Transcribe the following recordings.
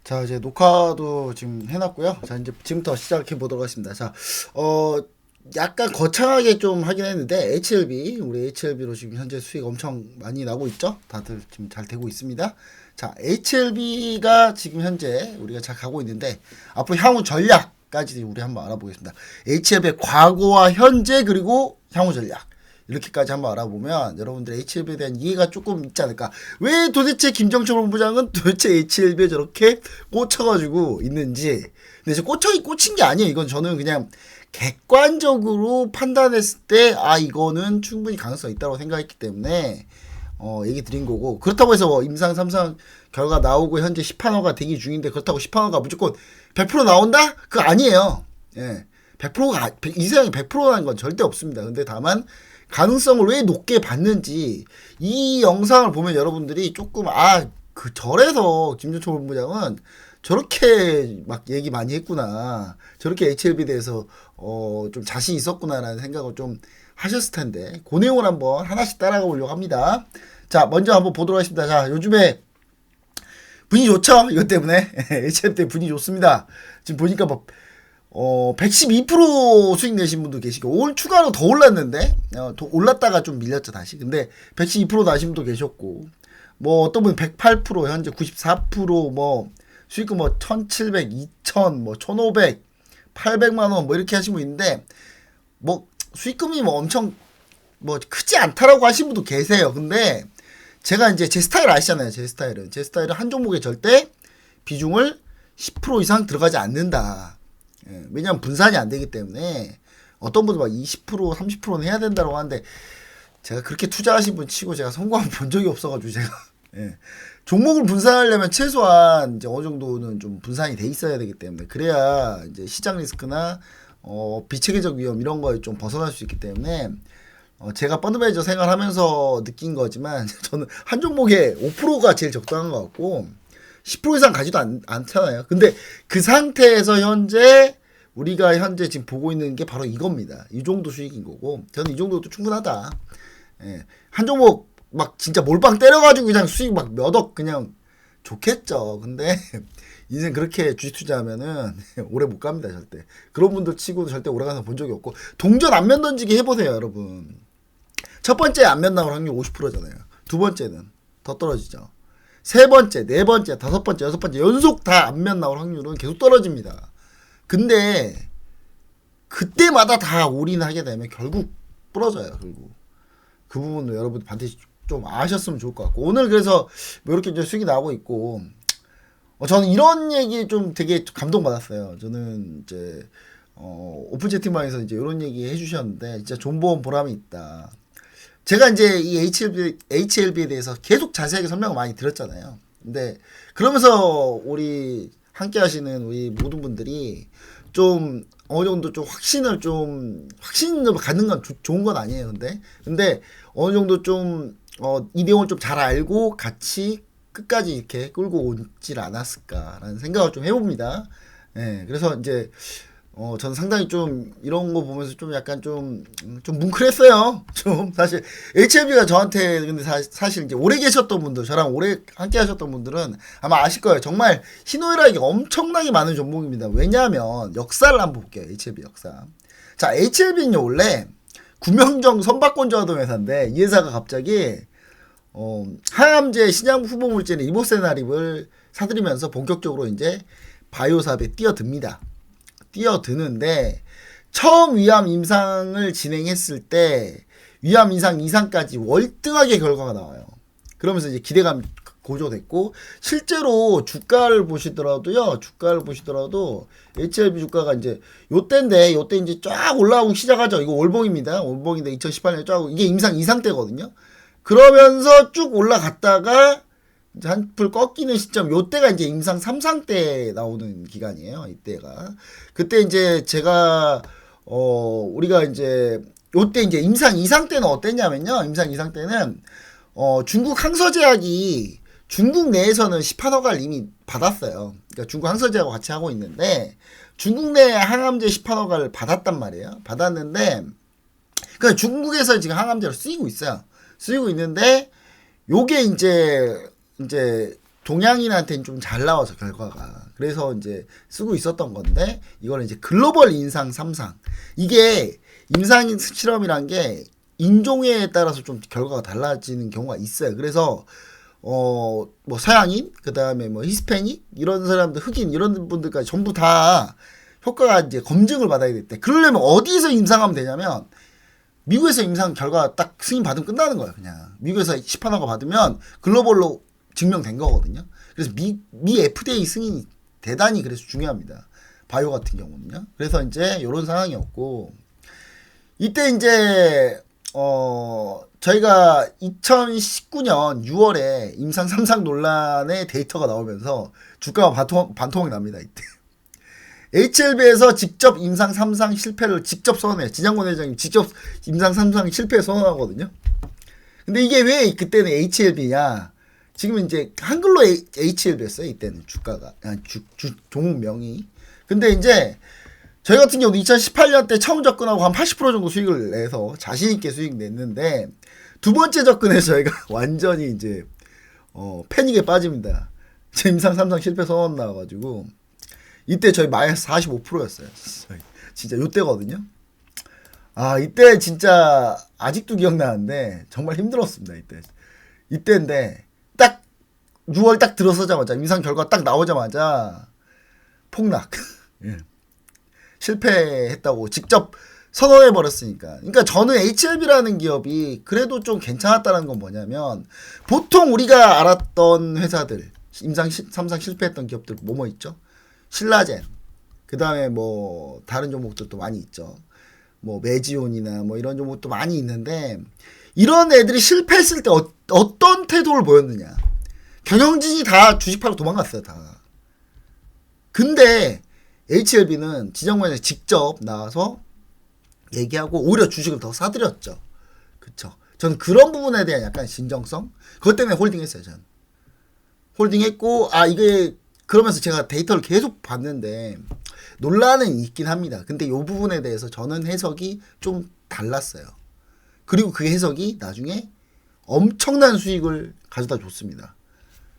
자, 이제 녹화도 지금 해놨고요. 자, 이제 지금부터 시작해 보도록 하겠습니다. 자, 약간 거창하게 좀 하긴 했는데, 우리 HLB로 지금 현재 수익 엄청 많이 나고 있죠? 다들 지금 잘 되고 있습니다. 자, HLB가 지금 현재 우리가 잘 가고 있는데, 앞으로 향후 전략까지 우리 한번 알아보겠습니다. HLB의 과거와 현재, 그리고 향후 전략. 이렇게까지 한번 알아보면 여러분들 HLB에 대한 이해가 조금 있지 않을까. 왜 도대체 김정철 본부장은 도대체 HLB에 저렇게 꽂혀가지고 있는지. 근데 이제 꽂힌 게 아니에요. 이건 저는 그냥 객관적으로 판단했을 때, 이거는 충분히 가능성이 있다고 생각했기 때문에, 얘기 드린 거고. 그렇다고 해서 뭐 임상, 삼상 결과 나오고 현재 10판호가 대기 중인데, 그렇다고 10판호가 무조건 100% 나온다? 그거 아니에요. 예. 100%가, 이 세상에 100%라는 건 절대 없습니다. 근데 다만, 가능성을 왜 높게 봤는지 이 영상을 보면 여러분들이 조금 저래서 김준철 본부장은 저렇게 막 얘기 많이 했구나, 저렇게 HLB에 대해서 좀 자신 있었구나라는 생각을 좀 하셨을 텐데, 그 내용을 한번 하나씩 따라가 보려고 합니다. 자, 먼저 한번 보도록 하겠습니다. 자, 요즘에 분위기 좋죠? 이것 때문에 HLB 때문에 분위기 좋습니다. 지금 보니까 뭐 112% 수익 내신 분도 계시고, 올 추가로 더 올랐는데, 올랐다가 좀 밀렸죠, 다시. 근데 112% 나신 분도 계셨고, 뭐, 어떤 분은 108%, 현재 94%, 뭐, 수익금 뭐, 1700, 2000, 뭐, 1500, 800만원, 뭐, 이렇게 하신 분 있는데, 뭐, 수익금이 뭐 엄청, 뭐, 크지 않다라고 하신 분도 계세요. 근데, 제가 이제 제 스타일 아시잖아요, 제 스타일은. 제 스타일은 한 종목에 절대 비중을 10% 이상 들어가지 않는다. 왜냐면 분산이 안 되기 때문에. 어떤 분들 막 20%, 30%는 해야 된다고 하는데, 제가 그렇게 투자하신 분 치고 제가 성공한 본 적이 없어가지고, 제가 종목을 분산하려면 최소한 이제 어느 정도는 좀 분산이 돼 있어야 되기 때문에, 그래야 이제 시장 리스크나 비체계적 위험 이런 거에 좀 벗어날 수 있기 때문에, 제가 펀드매니저 생활하면서 느낀 거지만 저는 한 종목에 5%가 제일 적당한 것 같고, 10% 이상 가지도 않잖아요. 근데 그 상태에서 우리가 현재 지금 보고 있는 게 바로 이겁니다. 이 정도 수익인 거고, 저는 이 정도도 충분하다. 한 종목 막 진짜 몰빵 때려가지고 그냥 수익 막 몇 억 그냥 좋겠죠. 근데 인생 그렇게 주식 투자하면은 오래 못 갑니다, 절대. 그런 분들 치고도 절대 오래 가서 본 적이 없고, 동전 안면 던지기 해보세요, 여러분. 첫 번째 안면 나올 확률 50%잖아요. 두 번째는 더 떨어지죠. 세 번째, 네 번째, 다섯 번째, 여섯 번째 연속 다 안면 나올 확률은 계속 떨어집니다. 근데 그때마다 다 올인하게 되면 결국 부러져요. 결국 그 부분도 여러분 반드시 좀 아셨으면 좋을 것 같고, 오늘 그래서 뭐 이렇게 이제 수익이 나오고 있고, 저는 이런 얘기 좀 되게 감동받았어요. 저는 이제 오픈 채팅방에서 이제 이런 얘기 해주셨는데, 진짜 존버온 보람이 있다. 제가 이제 이 HLB에 대해서 계속 자세하게 설명을 많이 드렸잖아요. 근데 그러면서 우리 함께 하시는 우리 모든 분들이 좀 어느 정도 좀 확신을 갖는 건 좋은 건 아니에요. 근데 어느 정도 좀 이 내용을 좀 잘 알고 같이 끝까지 이렇게 끌고 오질 않았을까라는 생각을 좀 해봅니다. 그래서 이제 저는 상당히 좀 이런 거 보면서 좀 약간 좀 뭉클했어요. 좀 사실 HLB가 저한테, 근데 사실 이제 오래 계셨던 분들, 저랑 오래 함께 하셨던 분들은 아마 아실 거예요. 정말 희노애락이 엄청나게 많은 종목입니다. 왜냐하면 역사를 한번 볼게요. HLB 역사. 자, HLB는요 원래 구명정 선박건조하던 회사인데, 이 회사가 갑자기 항암제 신약 후보 물질인 이보세나립을 사들이면서 본격적으로 이제 바이오 사업에 뛰어드는데, 처음 위암 임상을 진행했을 때 위암 임상 이상까지 월등하게 결과가 나와요. 그러면서 이제 기대감이 고조됐고, 실제로 주가를 보시더라도 HLB 주가가 이제 요때 이제 쫙 올라오기 시작하죠. 이거 월봉입니다. 월봉인데 2018년에 쫙, 이게 임상 이상 때거든요. 그러면서 쭉 올라갔다가 이제 한풀 꺾이는 시점, 요때가 이제 임상 3상 때 나오는 기간이에요. 이때가. 그때 이제 제가 우리가 이제 요때 이제 임상 2상 때는 어땠냐면요. 임상 2상 때는 중국 항서제약이 중국 내에서는 시판허가를 이미 받았어요. 그러니까 중국 항서제약과 같이 하고 있는데, 중국 내 항암제 시판허가를 받았단 말이에요. 받았는데, 그러니까 중국에서 지금 항암제로 쓰이고 있어요. 쓰이고 있는데, 요게 이제 동양인한테는 좀 잘 나와서 결과가. 그래서 이제 쓰고 있었던 건데 이거는 이제 글로벌 임상 3상. 이게 임상 실험이란 게 인종에 따라서 좀 결과가 달라지는 경우가 있어요. 그래서 뭐 서양인, 그다음에 뭐 히스패닉 이런 사람들, 흑인 이런 분들까지 전부 다 효과가 이제 검증을 받아야 될 때, 그러려면 어디서 임상하면 되냐면 미국에서 임상 결과 딱 승인 받으면 끝나는 거예요. 그냥 미국에서 시판허가 받으면 글로벌로 증명된 거거든요. 그래서 미 FDA 승인이 대단히 그래서 중요합니다. 바이오 같은 경우는요. 그래서 이제 이런 상황이었고, 이때 이제 저희가 2019년 6월에 임상 3상 논란의 데이터가 나오면서 주가가 반토막이 납니다. 이때 HLB에서 직접 임상 3상 실패를 직접 선언해요. 진양권 회장님 직접 임상 3상 실패 선언하거든요. 근데 이게 왜 그때는 HLB냐? 지금 이제 한글로 HLB였어요. 이때는 주가가 종목명이. 근데 이제 저희 같은 경우도 2018년 때 처음 접근하고 한 80% 정도 수익을 내서 자신있게 수익 냈는데, 두 번째 접근에서 저희가 완전히 이제 패닉에 빠집니다. 임상 3상 실패 선언 나와가지고 이때 저희 마이너스 45%였어요. 진짜 요때거든요. 아, 이때 진짜 아직도 기억나는데 정말 힘들었습니다. 이때인데 딱 6월 딱 들어서자마자 임상 결과 딱 나오자마자 폭락. 예. 실패했다고 직접 선언해 버렸으니까. 그러니까 저는 HLB라는 기업이 그래도 좀 괜찮았다는 건 뭐냐면, 보통 우리가 알았던 회사들 임상 3상 실패했던 기업들 뭐뭐 있죠? 신라젠, 그 다음에 뭐 다른 종목들도 많이 있죠. 뭐 메지온이나 뭐 이런 종목도 많이 있는데, 이런 애들이 실패했을 때 어떤 태도를 보였느냐? 경영진이 다 주식 팔고 도망갔어요, 다. 근데 HLB는 지정관에서 직접 나와서 얘기하고 오히려 주식을 더 사들였죠. 그쵸? 저는 그런 부분에 대한 약간 진정성? 그것 때문에 홀딩했어요, 전. 홀딩했고, 이게, 그러면서 제가 데이터를 계속 봤는데, 논란은 있긴 합니다. 근데 이 부분에 대해서 저는 해석이 좀 달랐어요. 그리고 그 해석이 나중에 엄청난 수익을 가져다 줬습니다.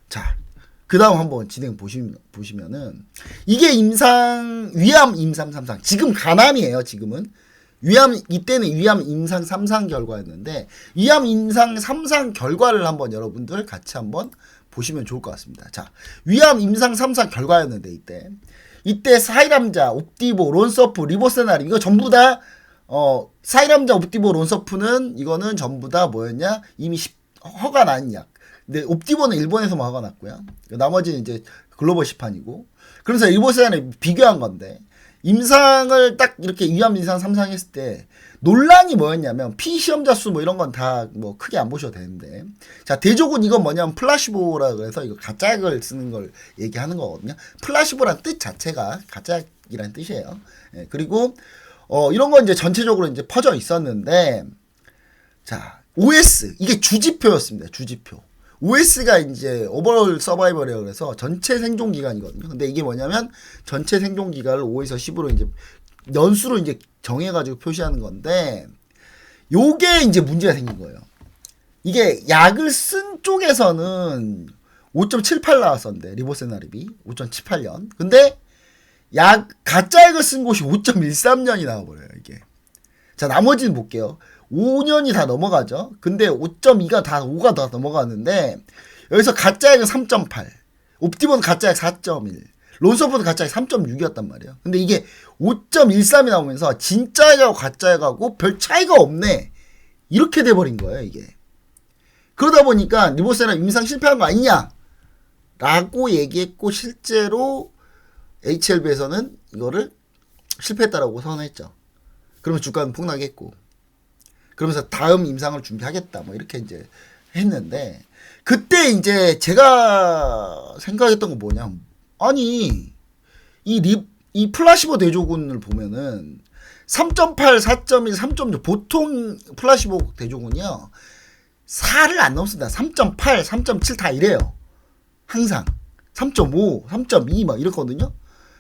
자, 그 다음 한번 진행 보시면은, 이게 위암 임상 3상. 지금 가남이에요, 지금은. 이때는 위암 임상 3상 결과였는데, 위암 임상 3상 결과를 한번 여러분들 같이 한번 보시면 좋을 것 같습니다. 자, 위암 임상 3상 결과였는데, 이때 사이람자, 옵디보, 론서프, 리보세나림, 이거 전부 다, 사이람자, 옵디보, 론서프는 이거는 전부 다 뭐였냐? 이미 허가 난 약. 근데 옵디보는 일본에서만 허가 났고요. 나머지는 이제 글로벌 시판이고. 그래서 리보세나림 비교한 건데, 임상을 딱 이렇게 위암 임상 3상 했을 때 논란이 뭐였냐면, 피시험자 수 뭐 이런 건 다 뭐 크게 안 보셔도 되는데, 자, 대조군 이건 뭐냐면 플라시보라 그래서 이거 가짜약을 쓰는 걸 얘기하는 거거든요. 플라시보란 뜻 자체가 가짜약이란 뜻이에요. 예, 그리고 이런 건 이제 전체적으로 이제 퍼져 있었는데, 자, OS 이게 주지표였습니다. 주지표. OS가 이제 오버롤 서바이벌이라고 그래서 전체 생존 기간이거든요. 근데 이게 뭐냐면 전체 생존 기간을 5에서 10으로 이제 연수로 이제 정해가지고 표시하는 건데, 요게 이제 문제가 생긴 거예요. 이게 약을 쓴 쪽에서는 5.78 나왔었는데, 리보세나립이 5.78년. 근데 가짜 약을 쓴 곳이 5.13년이 나와버려요, 이게. 자, 나머지는 볼게요. 5년이 다 넘어가죠. 근데 5.2가 다 5가 다 넘어가는데, 여기서 가짜약은 3.8, 옵티본은 가짜약 4.1, 론서프도 가짜약 3.6이었단 말이에요. 근데 이게 5.13이 나오면서 진짜약하고 가짜약하고 별 차이가 없네, 이렇게 돼버린 거예요, 이게. 그러다 보니까 리보세나 임상 실패한 거 아니냐 라고 얘기했고, 실제로 HLB에서는 이거를 실패했다라고 선언했죠. 그러면 주가는 폭락했고, 그러면서 다음 임상을 준비하겠다 뭐 이렇게 이제 했는데, 그때 이제 제가 생각했던 건 뭐냐, 아니 이 플라시보 대조군을 보면은 3.8, 4.1, 3.6 보통 플라시보 대조군이요 4를 안 넘습니다. 3.8, 3.7 다 이래요. 항상 3.5, 3.2 막 이렇거든요.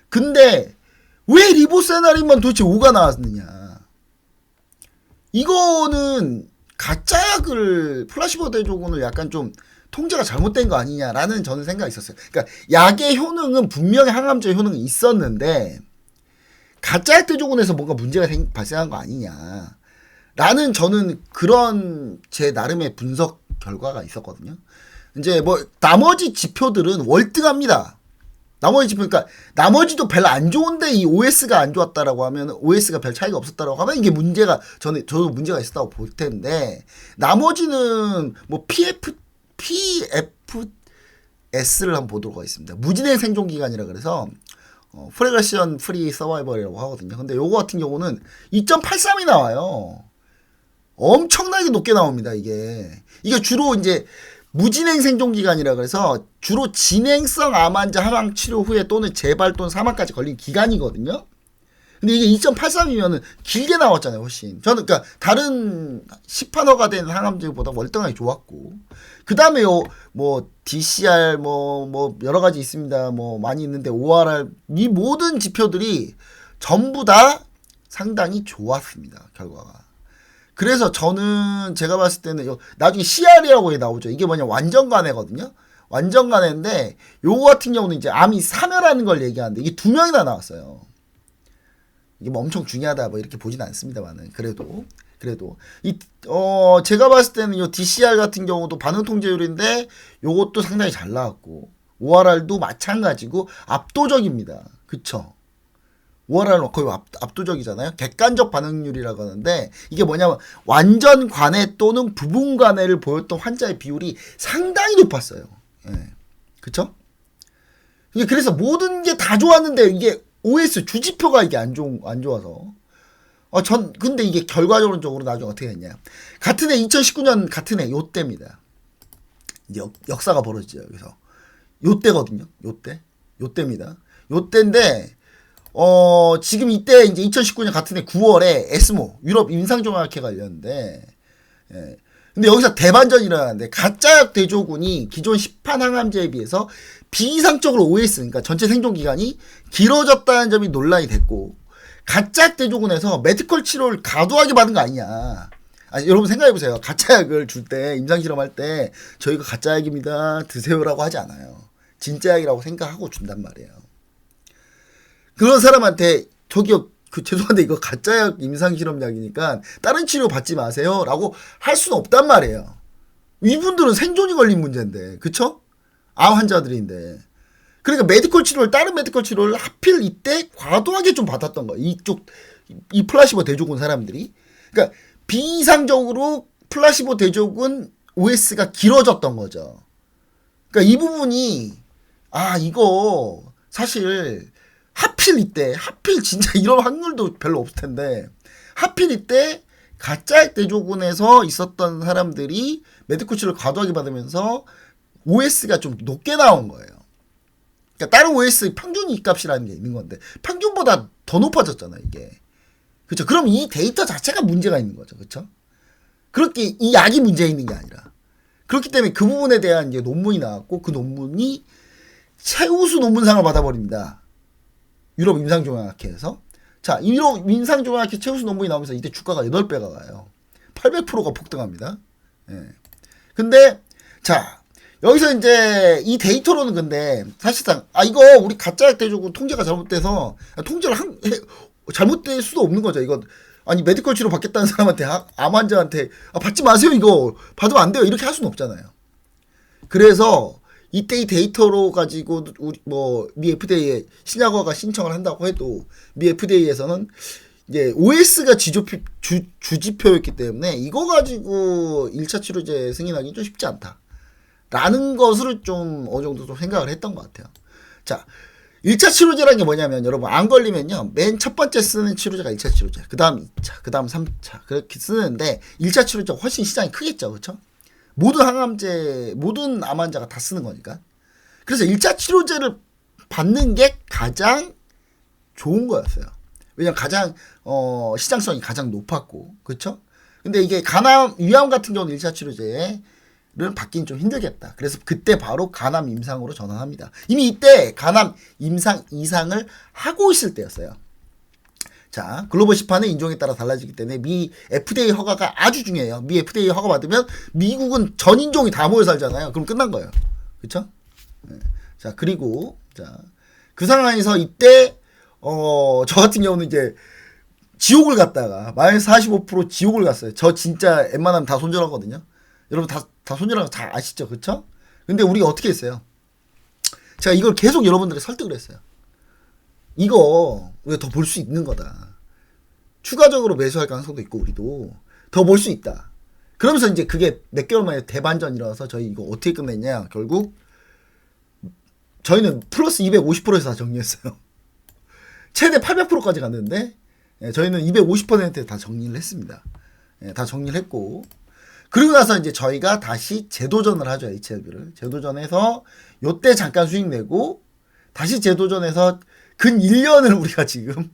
근데 왜 리보세나림만 도대체 5가 나왔느냐? 이거는 가짜약을 플라시보 대조군을 약간 좀 통제가 잘못된 거 아니냐라는 저는 생각이 있었어요. 그러니까 약의 효능은 분명히 항암제 효능이 있었는데 가짜 약대조군에서 뭔가 문제가 발생한 거 아니냐 라는 저는 그런 제 나름의 분석 결과가 있었거든요. 이제 뭐 나머지 지표들은 월등합니다. 나머지 지표, 그러니까 나머지도 별로 안 좋은데 이 OS가 안 좋았다라고 하면, OS가 별 차이가 없었다라고 하면 이게 문제가, 저도 문제가 있었다고 볼 텐데, 나머지는 뭐 PFS를 한번 보도록 하겠습니다. 무진행 생존 기간이라 그래서 프레그레션 프리 서바이벌이라고 하거든요. 근데 요거 같은 경우는 2.83이 나와요. 엄청나게 높게 나옵니다. 이게 주로 이제 무진행 생존 기간이라 그래서 주로 진행성 암 환자 항암 치료 후에 또는 재발 또는 사망까지 걸린 기간이거든요. 근데 이게 2.83이면은 길게 나왔잖아요, 훨씬. 저는 그러니까 다른 시판허가 된 항암제보다 월등하게 좋았고, 그 다음에 뭐 DCR 뭐 여러 가지 있습니다. 뭐 많이 있는데 ORR 이 모든 지표들이 전부 다 상당히 좋았습니다, 결과가. 그래서 저는 제가 봤을 때는 나중에 CR이라고 나오죠. 이게 뭐냐, 완전간해거든요. 완전간해인데 요거 같은 경우는 이제 암이 사멸하는 걸 얘기하는데 이게 2명이나 나왔어요. 이게 뭐 엄청 중요하다 뭐 이렇게 보진 않습니다만은 그래도 제가 봤을 때는 요 DCR 같은 경우도 반응 통제율인데 요것도 상당히 잘 나왔고 ORR도 마찬가지고 압도적입니다. 그쵸? ORR은 거의 압도적이잖아요. 객관적 반응률이라고 하는데 이게 뭐냐면 완전 관해 또는 부분 관해를 보였던 환자의 비율이 상당히 높았어요. 예. 그쵸? 그래서 모든 게 다 좋았는데 이게 OS 주지표가 이게 안 좋아서. 근데 이게 결과적으로 나중에 어떻게 됐냐. 같은 해 2019년 같은 해 요때입니다. 이제 역사가 벌어지죠. 여기서. 요때거든요. 요때입니다. 요때인데 지금 이때 이제 2019년 같은 해 9월에 에스모 유럽 임상종합학회 관련인데 예. 근데 여기서 대반전이 일어나는데 가짜약 대조군이 기존 시판 항암제에 비해서 비이상적으로 OS, 그러니까 전체 생존 기간이 길어졌다는 점이 논란이 됐고, 가짜약 대조군에서 메디컬 치료를 과도하게 받은 거 아니냐. 여러분 생각해보세요. 가짜약을 줄 때, 임상실험할 때, 저희가 가짜약입니다. 드세요라고 하지 않아요. 진짜 약이라고 생각하고 준단 말이에요. 그런 사람한테, 저기요, 죄송한데 이거 가짜약 임상실험약이니까 다른 치료 받지 마세요 라고 할 수는 없단 말이에요. 이분들은 생존이 걸린 문제인데, 그쵸? 암 환자들인데. 그러니까 다른 메디컬 치료를 하필 이때 과도하게 좀 받았던 거예요. 이 플라시보 대조군 사람들이. 그러니까 비이상적으로 플라시보 대조군 OS가 길어졌던 거죠. 그러니까 이 부분이, 이거 사실 하필 진짜 이런 확률도 별로 없을 텐데, 하필 이때 가짜 대조군에서 있었던 사람들이 메디컬 치료를 과도하게 받으면서 OS가 좀 높게 나온 거예요. 그러니까 다른 OS 평균 이값이라는 게 있는 건데 평균보다 더 높아졌잖아요, 이게. 그렇죠? 그럼 이 데이터 자체가 문제가 있는 거죠. 그렇죠? 그렇게 이 약이 문제 있는 게 아니라. 그렇기 때문에 그 부분에 대한 이제 논문이 나왔고 그 논문이 최우수 논문상을 받아버립니다. 유럽 임상종합학회에서. 자, 유럽 임상종합학회 최우수 논문이 나오면서 이때 주가가 8배가 가요. 800%가 폭등합니다. 예. 근데 자, 여기서 이제 이 데이터로는 근데 사실상 이거 우리 가짜약 대조군 통제가 잘못돼서 통제를 잘못될 수도 없는 거죠. 이거 아니 메디컬 치료 받겠다는 사람한테 암 환자한테 받지 마세요, 이거 받으면 안 돼요, 이렇게 할 수는 없잖아요. 그래서 이때 이 데이터로 가지고 우리 미 FDA에 신약화가 신청을 한다고 해도 미 FDA에서는 이제 OS가 주지표였기 때문에 이거 가지고 1차 치료제 승인하기 좀 쉽지 않다 라는 것을 좀 어느 정도 좀 생각을 했던 것 같아요. 자, 1차 치료제라는 게 뭐냐면 여러분 안 걸리면요, 맨 첫 번째 쓰는 치료제가 1차 치료제, 그 다음 2차, 그 다음 3차 그렇게 쓰는데 1차 치료제가 훨씬 시장이 크겠죠. 그렇죠? 모든 항암제, 모든 암 환자가 다 쓰는 거니까. 그래서 1차 치료제를 받는 게 가장 좋은 거였어요. 왜냐면 가장 시장성이 가장 높았고, 그렇죠? 근데 이게 위암 같은 경우는 1차 치료제를 받기는 좀 힘들겠다. 그래서 그때 바로 간암 임상으로 전환합니다. 이미 이때 간암 임상 이상을 하고 있을 때였어요. 자, 자, 글로벌 시판은 인종에 따라 달라지기 때문에 미 FDA 허가가 아주 중요해요. 미 FDA 허가 받으면 미국은 전 인종이 다 모여 살잖아요. 그럼 끝난 거예요. 그쵸? 네. 자, 그리고 자, 그 상황에서 이때 저 같은 경우는 이제 지옥을 갔다가 마이너스 45% 지옥을 갔어요. 저 진짜 웬만하면 다 손절하거든요. 여러분 다 손절하는 거 다 아시죠? 그쵸? 근데 우리가 어떻게 했어요? 제가 이걸 계속 여러분들에게 설득을 했어요. 이거 우리가 더 볼 수 있는 거다. 추가적으로 매수할 가능성도 있고 우리도 더 볼 수 있다. 그러면서 이제 그게 몇 개월 만에 대반전이 일어나서 저희 이거 어떻게 끝냈냐. 결국 저희는 플러스 250%에서 다 정리했어요. 최대 800%까지 갔는데 저희는 250%에 다 정리를 했습니다. 다 정리를 했고 그리고 나서 이제 저희가 다시 재도전을 하죠. HLB를 재도전해서 요때 잠깐 수익 내고 다시 재도전해서 근 1년을 우리가 지금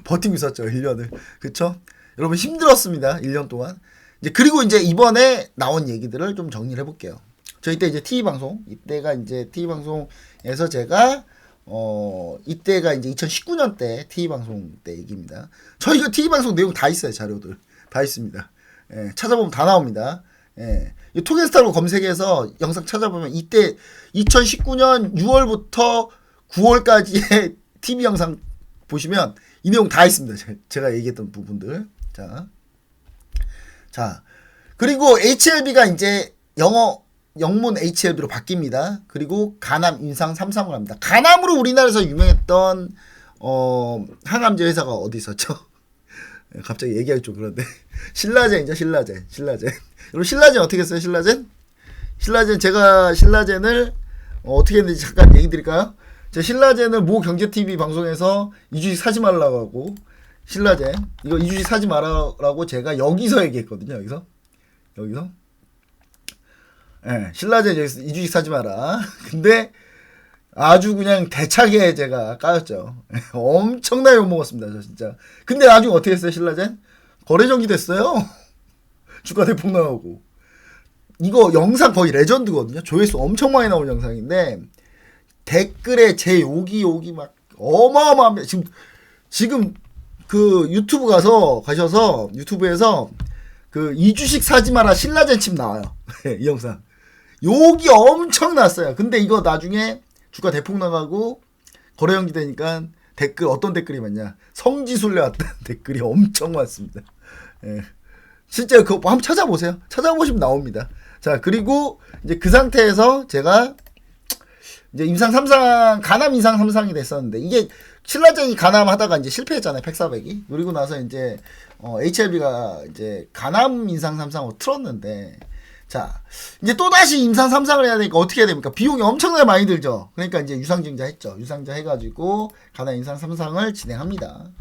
버티고 있었죠. 1년을. 그쵸? 여러분 힘들었습니다. 1년 동안. 이제 그리고 이제 이번에 나온 얘기들을 좀 정리를 해볼게요. 저 이때 이제 TV방송, 이때가 이제 TV방송에서 제가 이때가 이제 2019년 때 TV방송 때 얘기입니다. 저희가 TV방송 내용 다 있어요. 자료들 다 있습니다. 예, 찾아보면 다 나옵니다. 예, 토겐스타로 검색해서 영상 찾아보면 이때 2019년 6월부터 9월까지의 TV 영상 보시면 이 내용 다 있습니다. 제가 얘기했던 부분들. 자, 그리고 HLB가 이제 영문 HLB로 바뀝니다. 그리고 가남 인상 3상을 합니다. 가남으로 우리나라에서 유명했던 항암제 회사가 어디 있었죠? 갑자기 얘기하기 좀 그런데 신라젠이죠. 신라젠. 여러분 신라젠 어떻게 했어요? 신라젠 제가 신라젠을 어떻게 했는지 잠깐 얘기 드릴까요? 제가 신라젠을 모 경제TV 방송에서 이 주식 사지 말라고 하고 신라젠 이거 이 주식 사지 말라고 제가 여기서 얘기했거든요. 여기서 예, 신라젠 여기서 이 주식 사지 마라. 근데 아주 그냥 대차게 제가 까였죠. 엄청나게 욕먹었습니다. 저 진짜. 근데 나중에 어떻게 했어요? 신라젠 거래 정지됐어요. 주가 대폭 나오고 이거 영상 거의 레전드거든요. 조회수 엄청 많이 나온 영상인데 댓글에 제 욕이 막 어마어마합니다. 지금 그 유튜브 가셔서 유튜브에서 그 이주식 사지 마라 신라젠 칩 나와요. 이 영상 욕이 엄청 났어요. 근데 이거 나중에 주가 대폭 나가고 거래 연기되니까 댓글 어떤 댓글이 많냐? 성지순례 왔다는 댓글이 엄청 많습니다. 예. 실제 그거 한번 찾아보세요. 찾아보시면 나옵니다. 자, 그리고 이제 그 상태에서 제가 이제 임상 3상 가남 임상 3상이 됐었는데 이게 신라젠이 가남 하다가 이제 실패했잖아요. 팩사백이. 그리고 나서 이제 HLB가 이제 가남 임상 3상으로 틀었는데 자, 이제 또다시 임상 3상을 해야 되니까 어떻게 해야 됩니까? 비용이 엄청나게 많이 들죠. 그러니까 이제 유상증자 했죠. 유상증자 해가지고 가남 임상 3상을 진행합니다.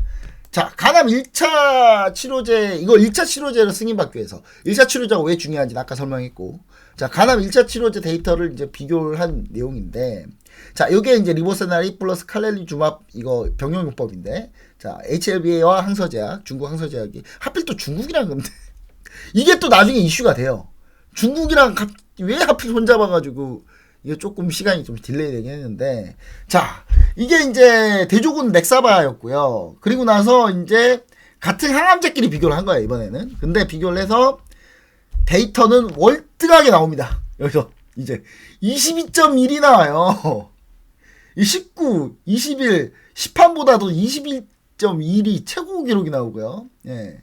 자, 가남 1차 치료제, 이거 1차 치료제를 승인받기 위해서 1차 치료제가 왜 중요한지 아까 설명했고 자, 가남 1차 치료제 데이터를 이제 비교를 한 내용인데 자, 요게 이제 리보세나리 플러스 칼렐리주맙 이거 병용요법인데 자, HLB와 항서제약, 중국 항서제약이 하필 또 중국이랑 근데 이게 또 나중에 이슈가 돼요. 중국이랑 왜 하필 손잡아가지고 이게 조금 시간이 좀 딜레이 되긴 했는데 자, 이게 이제 대조군 렉사바였고요. 그리고 나서 이제 같은 항암제끼리 비교를 한 거예요, 이번에는. 근데 비교를 해서 데이터는 월등하게 나옵니다. 여기서 이제 22.1이 나와요. 이 19, 21, 10판보다도 21.1이 최고 기록이 나오고요. 예.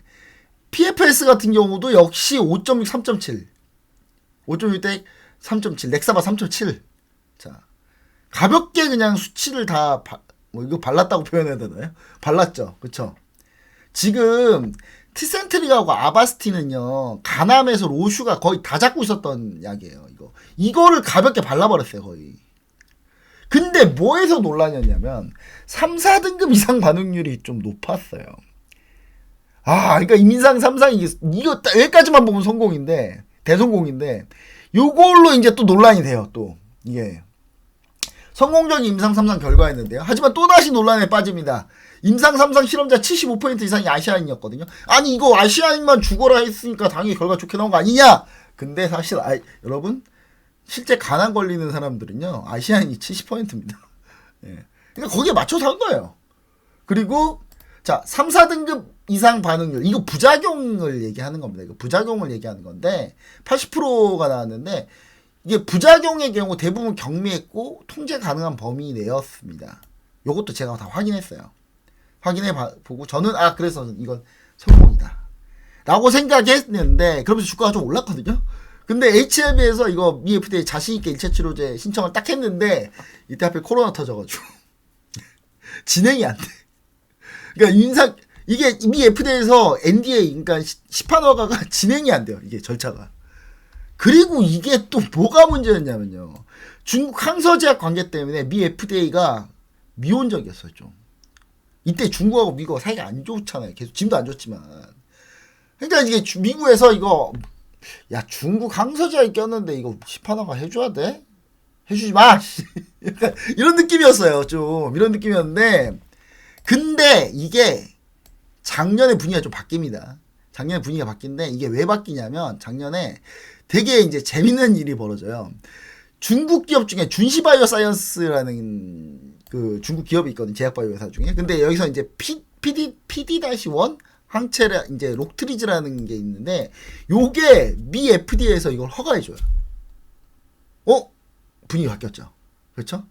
PFS 같은 경우도 역시 5.6, 3.7. 5.6대 3.7, 렉사바 3.7. 자, 가볍게 그냥 수치를 다, 이거 발랐다고 표현해야 되나요? 발랐죠. 그쵸? 지금, 티센트릭하고 아바스틴은요, 가남에서 로슈가 거의 다 잡고 있었던 약이에요, 이거. 이거를 가볍게 발라버렸어요, 거의. 근데 뭐에서 논란이었냐면, 3, 4등급 이상 반응률이 좀 높았어요. 그러니까 임상 3상, 이거 여기까지만 보면 성공인데, 대성공인데, 요걸로 이제 또 논란이 돼요, 또. 이게. 성공적인 임상 3상 결과였는데요. 하지만 또다시 논란에 빠집니다. 임상 3상 실험자 75% 이상이 아시아인이었거든요. 아니, 이거 아시아인만 죽어라 했으니까 당연히 결과 좋게 나온 거 아니냐? 근데 사실, 여러분, 실제 가난 걸리는 사람들은요, 아시아인이 70%입니다. 예. 그러니까 거기에 맞춰서 한 거예요. 그리고 자, 3, 4등급 이상 반응률. 이거 부작용을 얘기하는 겁니다. 이거 부작용을 얘기하는 건데 80%가 나왔는데 이게 부작용의 경우 대부분 경미했고 통제 가능한 범위 내였습니다. 요것도 제가 다 확인했어요. 보고 저는 그래서 이건 성공이다 라고 생각했는데 그러면서 주가가 좀 올랐거든요. 근데 HLB에서 이거 미 FDA 자신있게 1차 치료제 신청을 딱 했는데 이때 하필 코로나 터져가지고 진행이 안 돼. 그러니까 이게 미 FDA에서 NDA 그러니까 시판 허가가 진행이 안 돼요. 이게 절차가. 그리고 이게 또 뭐가 문제였냐면요. 중국 항서제약 관계 때문에 미 FDA가 미온적이었어요, 좀. 이때 중국하고 미국하고 사이가 안 좋잖아요. 계속 지금도 안 좋지만. 그러니까 이게 미국에서 이거 야 중국 항서제약 꼈는데 이거 시판허가 해줘야 돼? 해주지 마. 약간 이런 느낌이었어요. 좀 이런 느낌이었는데 근데 이게 작년에 분위기가 좀 바뀝니다. 작년에 분위기가 바뀐데 이게 왜 바뀌냐면 작년에 되게 이제 재밌는 일이 벌어져요. 중국 기업 중에 준시바이오 사이언스라는 그 중국 기업이 있거든요. 제약바이오 회사 중에. 근데 여기서 이제 PD-1 항체라 이제 록트리즈라는 게 있는데 요게 미 FDA에서 이걸 허가해줘요. 분위기 바뀌었죠. 그렇죠?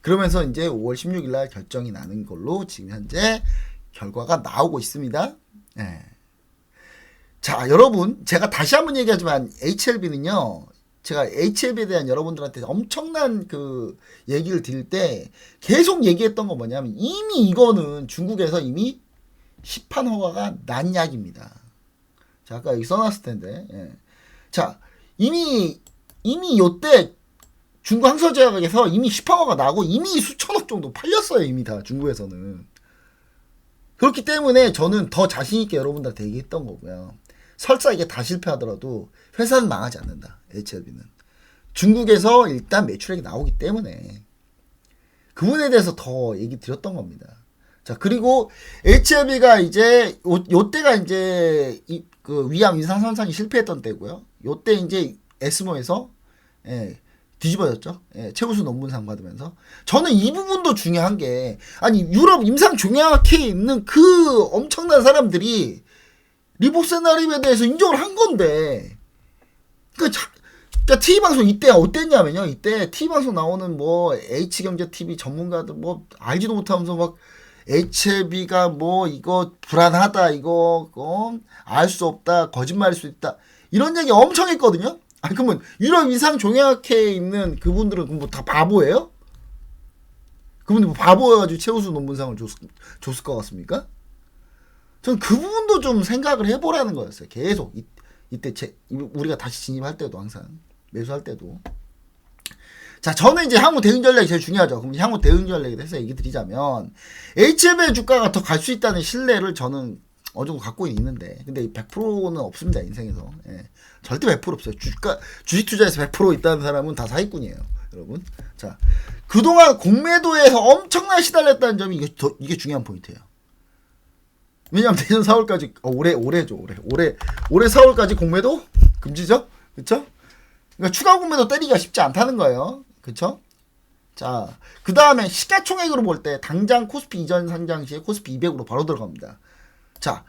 그러면서 이제 5월 16일 날 결정이 나는 걸로 지금 현재 결과가 나오고 있습니다. 네. 자, 여러분, 제가 다시 한번 얘기하지만 HLB는요. 제가 HLB에 대한 여러분들한테 엄청난 그 얘기를 드릴 때 계속 얘기했던 건 뭐냐면 이미 이거는 중국에서 이미 시판 허가가 난 약입니다. 자, 아까 여기 써놨을 텐데. 예. 자, 이미 요때 중국 항서제약에서 이미 시판 허가가 나고 이미 수천억 정도 팔렸어요. 이미 다 중국에서는. 그렇기 때문에 저는 더 자신있게 여러분들한테 얘기했던 거고요. 설사 이게 다 실패하더라도 회사는 망하지 않는다. HLB는. 중국에서 일단 매출액이 나오기 때문에 그 부분에 대해서 더 얘기 드렸던 겁니다. 자, 그리고 HLB가 이제 요때가 이제 그 위암 임상선상이 실패했던 때고요. 요때 이제 에스모에서 뒤집어졌죠. 최우수 논문상 받으면서. 저는 이 부분도 중요한 게 아니 유럽 임상종양학회에 있는 그 엄청난 사람들이 리보세나립에 대해서 인정을 한 건데 그러니까 TV방송 이때 어땠냐면요. 이때 TV방송 나오는 뭐 H경제TV 전문가들 뭐 알지도 못하면서 막 HLB가 뭐 이거 불안하다 이거 알 수 없다 거짓말일 수 있다 이런 얘기 엄청 했거든요. 아니 그러면 유럽 임상종양학회에 있는 그분들은 뭐 다 바보예요? 그분들 뭐 바보여가지고 최우수 논문상을 줬을 것 같습니까? 전 그 부분도 좀 생각을 해보라는 거였어요. 계속 이때 우리가 다시 진입할 때도 항상 매수할 때도. 자, 저는 이제 향후 대응 전략이 제일 중요하죠. 그럼 향후 대응 전략에 대해서 얘기 드리자면 HLB의 주가가 더 갈 수 있다는 신뢰를 저는 어느 정도 갖고 있는데 근데 100%는 없습니다. 인생에서. 절대 100% 없어요. 주식 투자에서 100% 있다는 사람은 다 사기꾼이에요. 여러분. 자, 그동안 공매도에서 엄청나게 시달렸다는 점이 이게 중요한 포인트예요. 왜냐면 내년 4월까지 올해죠. 올해 4월까지 공매도 금지죠. 그쵸? 그러니까 추가 공매도 때리기가 쉽지 않다는 거예요. 그쵸? 자, 그 다음에 시가총액으로 볼 때 당장 코스피 이전 상장 시에 코스피 200으로 바로 들어갑니다. 자,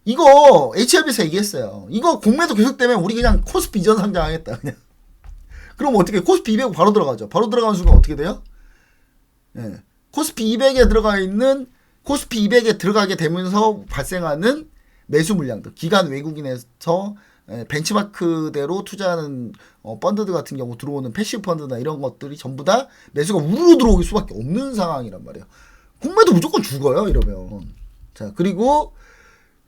이거 HLB에서 얘기했어요. 이거 공매도 계속되면 우리 그냥 코스피 이전 상장하겠다. 그냥. 그럼 어떻게 코스피 200 바로 들어가죠. 바로 들어가는 순간 어떻게 돼요? 코스피 200에 들어가 있는 코스피 200에 들어가게 되면서 발생하는 매수 물량들, 기관 외국인에서 벤치마크대로 투자하는 펀드들 같은 경우 들어오는 패시브 펀드나 이런 것들이 전부 다 매수가 우르르 들어오길 수밖에 없는 상황이란 말이에요. 공매도 무조건 죽어요 이러면. 자, 그리고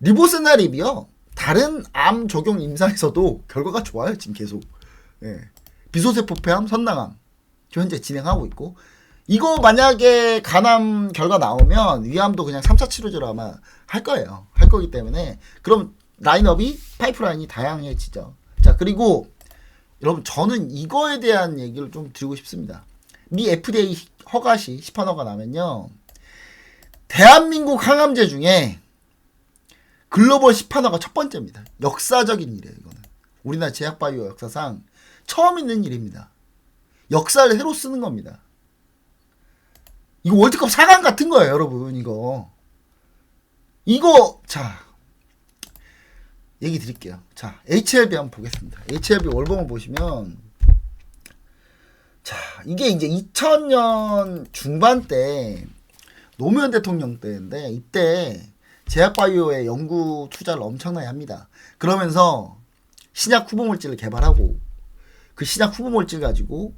리보세나립이요 다른 암 적용 임상에서도 결과가 좋아요. 지금 계속 비소세포 폐암, 선낭암 현재 진행하고 있고, 이거 만약에 간암 결과 나오면 위암도 그냥 3차 치료제로 아마 할 거예요. 할 거기 때문에 그럼 라인업이 파이프라인이 다양해지죠. 자, 그리고 여러분 저는 이거에 대한 얘기를 좀 드리고 싶습니다. 미 FDA 허가 시 시판 허가 나면요 대한민국 항암제 중에 글로벌 시판 허가 첫 번째입니다. 역사적인 일이에요. 이거는 우리나라 제약바이오 역사상 처음 있는 일입니다. 역사를 새로 쓰는 겁니다. 이거 월드컵 4강 같은 거예요, 여러분. 이거 이거 자 얘기 드릴게요. 자 HLB 한번 보겠습니다. HLB 월봉을 보시면 자 이게 이제 2000년 중반 때 노무현 대통령 때인데 이때 제약바이오에 연구 투자를 엄청나게 합니다. 그러면서 신약 후보물질을 개발하고 그 신약 후보물질 가지고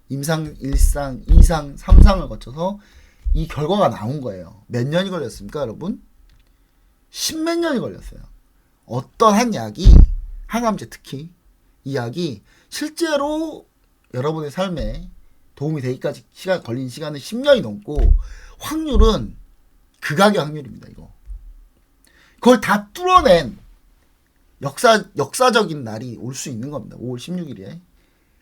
임상 1상, 2상, 3상을 거쳐서 이 결과가 나온 거예요. 몇 년이 걸렸습니까, 여러분? 10몇 년이 걸렸어요. 어떤 한 약이, 항암제 특히, 이 약이 실제로 여러분의 삶에 도움이 되기까지 걸린 시간은 10년이 넘고, 확률은 극악의 확률입니다, 이거. 그걸 다 뚫어낸 역사적인 날이 올 수 있는 겁니다. 5월 16일에.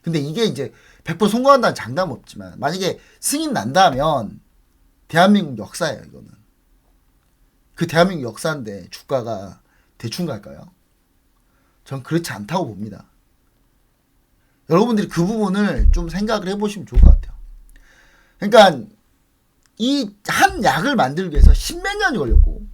근데 이게 이제 100% 성공한다는 장담은 없지만, 만약에 승인 난다면, 대한민국 역사예요, 이거는. 그 대한민국 역사인데 주가가 대충 갈까요? 전 그렇지 않다고 봅니다. 여러분들이 그 부분을 좀 생각을 해보시면 좋을 것 같아요. 그러니까 이 한 약을 만들기 위해서 십몇 년이 걸렸고,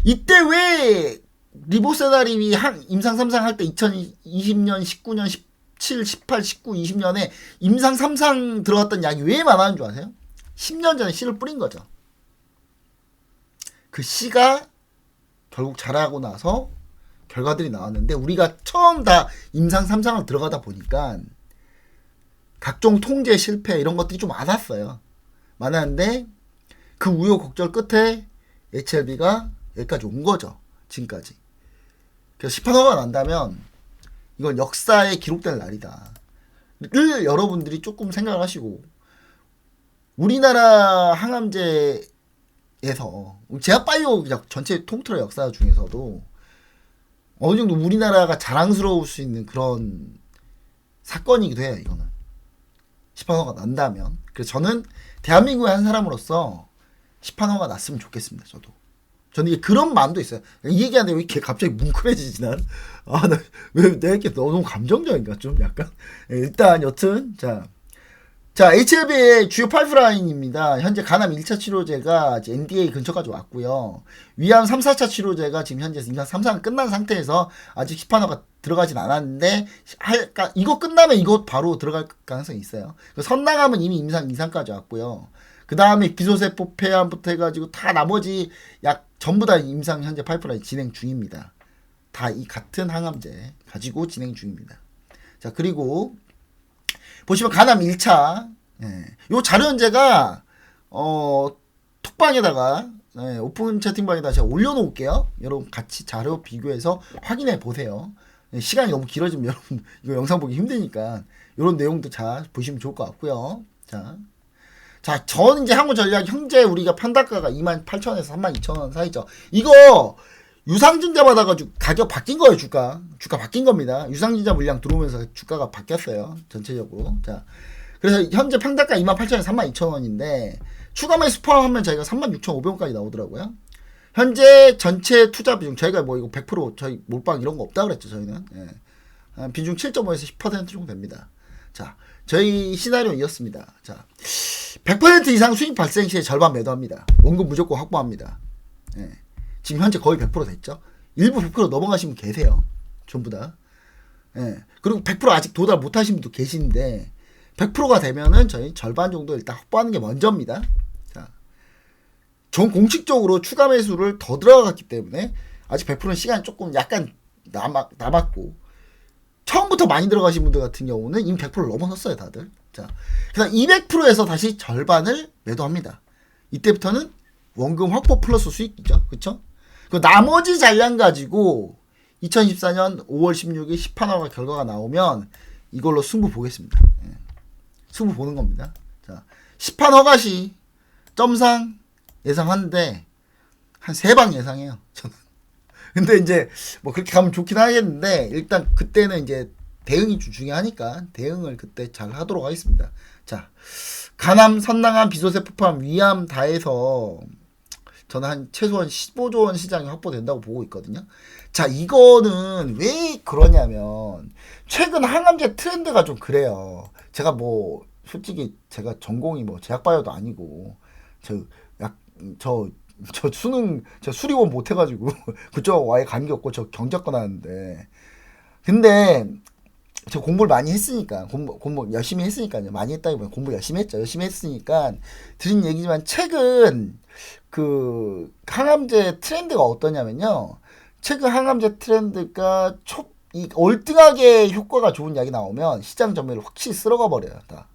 이때 왜 리보세다림이 임상 3상 할 때 2020년, 19년, 17, 18, 19, 20년에 임상 3상 들어갔던 약이 왜 많았는 줄 아세요? 10년 전에 씨를 뿌린 거죠. 그 씨가 결국 자라고 나서 결과들이 나왔는데, 우리가 처음 다 임상 3상을 들어가다 보니까 각종 통제 실패 이런 것들이 좀 많았어요. 많았는데 그 우여곡절 끝에 HLB가 여기까지 온 거죠. 지금까지. 그래서 시판허가 난다면 이건 역사에 기록될 날이다 를 여러분들이 조금 생각을 하시고, 우리나라 항암제에서 제약바이오 전체 통틀어 역사 중에서도 어느 정도 우리나라가 자랑스러울 수 있는 그런 사건이기도 해요. 이거는 시판허가 난다면. 그래서 저는 대한민국의 한 사람으로서 시판허가 났으면 좋겠습니다. 저는 이게 그런 마음도 있어요. 이 얘기하는데 왜 이렇게 갑자기 뭉클해지지 난? 왜 내가 이렇게 너무 감정적인가 좀 약간. 일단 여튼 자, HLB의 주요 파이프라인입니다. 현재 간암 1차 치료제가 NDA 근처까지 왔고요. 위암 3, 4차 치료제가 지금 현재 임상 3상은 끝난 상태에서 아직 시판허가 들어가진 않았는데, 이거 끝나면 이거 바로 들어갈 가능성이 있어요. 선낭암은 이미 임상 2상까지 왔고요. 그 다음에 비소세포 폐암부터 해가지고 다 나머지 약 전부 다 임상 현재 파이프라인 진행 중입니다. 다 이 같은 항암제 가지고 진행 중입니다. 자, 그리고 보시면 간암 1차 요 자료 현재가 톡방에다가 오픈 채팅방에다 제가 올려놓을게요. 여러분 같이 자료 비교해서 확인해 보세요. 시간이 너무 길어지면 여러분 이거 영상 보기 힘드니까 이런 내용도 잘 보시면 좋을 것 같고요. 자, 저는 이제 한국전략 현재 우리가 판단가가 28,000원에서 32,000원 사이죠. 이거 유상증자 받아가지고 가격 바뀐 거예요. 주가 바뀐 겁니다. 유상증자 물량 들어오면서 주가가 바뀌었어요. 전체적으로. 자, 그래서 현재 평단가 28,000원에서 32,000원인데 추가 매수 포함하면 저희가 36,500원까지 나오더라고요. 현재 전체 투자 비중 저희가 뭐 이거 100% 저희 몰빵 이런 거 없다 그랬죠. 저희는 비중 7.5에서 10% 정도 됩니다. 자, 저희 시나리오 이었습니다. 자, 100% 이상 수익 발생 시에 절반 매도합니다. 원금 무조건 확보합니다. 지금 현재 거의 100% 됐죠. 일부 100% 넘어가신 분 계세요. 전부 다. 그리고 100% 아직 도달 못하신 분도 계시는데 100%가 되면은 저희 절반 정도 일단 확보하는 게 먼저입니다. 자, 전 공식적으로 추가 매수를 더 들어갔기 때문에 아직 100%는 시간이 조금 약간 남았고, 처음부터 많이 들어가신 분들 같은 경우는 이미 100%를 넘어섰어요, 다들. 자, 그래서 200%에서 다시 절반을 매도합니다. 이때부터는 원금 확보 플러스 수익이죠. 그쵸? 그 나머지 잔량 가지고 2014년 5월 16일 시판허가 결과가 나오면 이걸로 승부 보겠습니다. 승부 보는 겁니다. 자, 시판허가 시 점상 예상하는데 한 3방 예상해요. 저는. 근데 이제 뭐 그렇게 가면 좋긴 하겠는데, 일단 그때는 이제 대응이 좀 중요하니까 대응을 그때 잘 하도록 하겠습니다. 자, 간암, 선낭암, 비소세포 포함 위암 다 해서 저는 한 최소한 15조 원 시장이 확보된다고 보고 있거든요. 자, 이거는 왜 그러냐면 최근 항암제 트렌드가 좀 그래요. 제가 솔직히 제가 전공이 제약바이오도 아니고 저 저 수리원 못 해가지고 그쪽 아예 감기 없고 저 경작권 하는데. 근데 저 공부를 많이 했으니까 공부 열심히 했으니까요. 많이 했다기보다 공부 열심히 했죠. 열심히 했으니까 드린 얘기지만 최근 그 항암제 트렌드가 어떠냐면요. 최근 항암제 트렌드가 이 월등하게 효과가 좋은 약이 나오면 시장 점유율을 확실히 쓸어가 버려요. 다.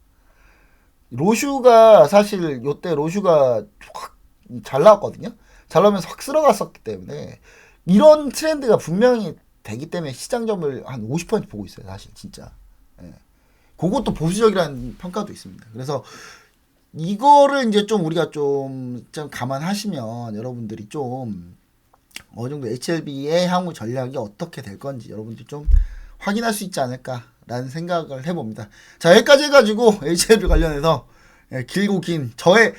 로슈가 사실 요때 로슈가 확 잘 나왔거든요. 잘 나오면서 확 쓸어갔었기 때문에 이런 트렌드가 분명히 되기 때문에 시장 점유율 한 50% 보고 있어요. 사실 진짜. 예. 그것도 보수적이라는 평가도 있습니다. 그래서 이거를 이제 좀 우리가 좀 감안하시면 여러분들이 좀 어느 정도 HLB의 향후 전략이 어떻게 될 건지 여러분들이 좀 확인할 수 있지 않을까라는 생각을 해봅니다. 자, 여기까지 해가지고 HLB 관련해서 길고 긴 저의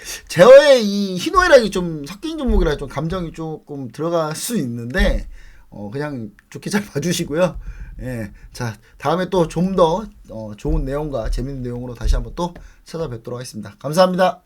이 희노애락이 좀 섞인 종목이라 좀 감정이 조금 들어갈 수 있는데 그냥 좋게 잘 봐주시고요. 예, 자 다음에 또 좀 더 좋은 내용과 재밌는 내용으로 다시 한번 또 찾아뵙도록 하겠습니다. 감사합니다.